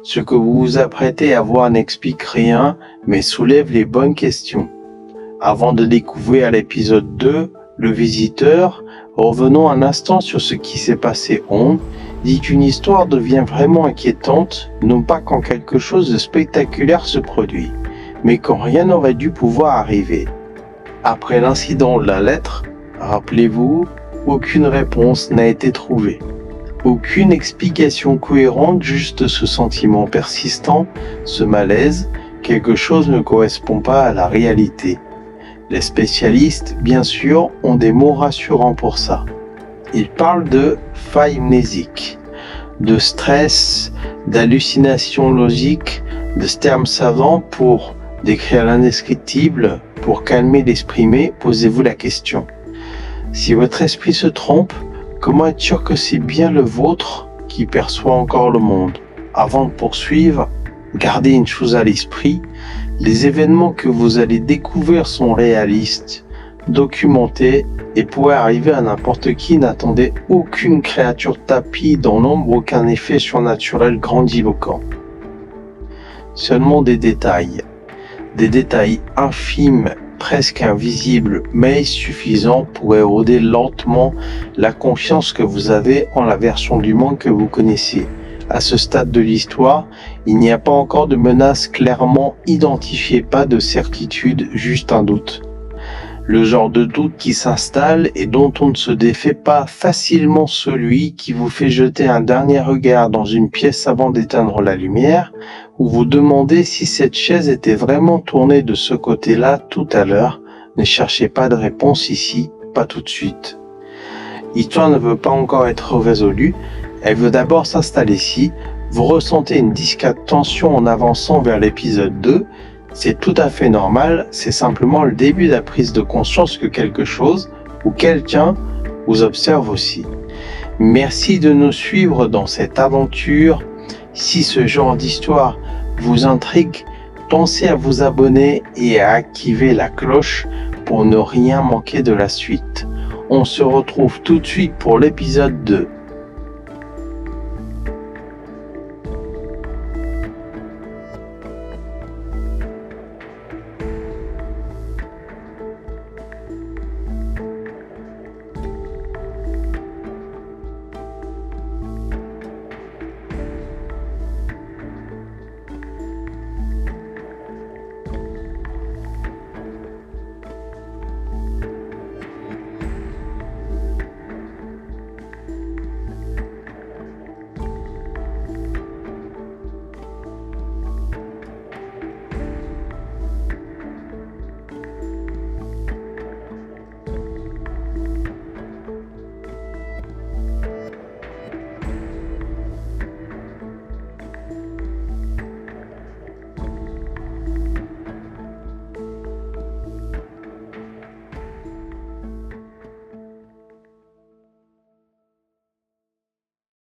Ce que vous vous apprêtez à voir n'explique rien, mais soulève les bonnes questions. Avant de découvrir l'épisode 2, Le Visiteur, revenons un instant sur ce qui s'est passé. On dit qu'une histoire devient vraiment inquiétante, non pas quand quelque chose de spectaculaire se produit, mais quand rien n'aurait dû pouvoir arriver. Après l'incident de la lettre, rappelez-vous, aucune réponse n'a été trouvée. Aucune explication cohérente, juste ce sentiment persistant, ce malaise, quelque chose ne correspond pas à la réalité. Les spécialistes, bien sûr, ont des mots rassurants pour ça. Ils parlent de faille mnésique, de stress, d'hallucination logique, de termes savants pour décrire l'indescriptible, pour calmer l'exprimé. Posez-vous la question. Si votre esprit se trompe, comment être sûr que c'est bien le vôtre qui perçoit encore le monde? Avant de poursuivre, gardez une chose à l'esprit, les événements que vous allez découvrir sont réalistes, documentés et pourraient arriver à n'importe qui. N'attendez aucune créature tapie dans l'ombre, aucun effet surnaturel grandiloquent. Seulement des détails infimes, presque invisible, mais suffisant pour éroder lentement la confiance que vous avez en la version du monde que vous connaissez. À ce stade de l'histoire, il n'y a pas encore de menace clairement identifiée, pas de certitude, juste un doute. Le genre de doute qui s'installe et dont on ne se défait pas facilement, celui qui vous fait jeter un dernier regard dans une pièce avant d'éteindre la lumière, ou vous demandez si cette chaise était vraiment tournée de ce côté-là tout à l'heure. Ne cherchez pas de réponse ici, pas tout de suite. L'histoire ne veut pas encore être résolue, elle veut d'abord s'installer ici. Vous ressentez une discrète tension en avançant vers l'épisode 2, c'est tout à fait normal, c'est simplement le début de la prise de conscience que quelque chose ou quelqu'un vous observe aussi. Merci de nous suivre dans cette aventure. Si ce genre d'histoire vous intrigue, pensez à vous abonner et à activer la cloche pour ne rien manquer de la suite. On se retrouve tout de suite pour l'épisode 2.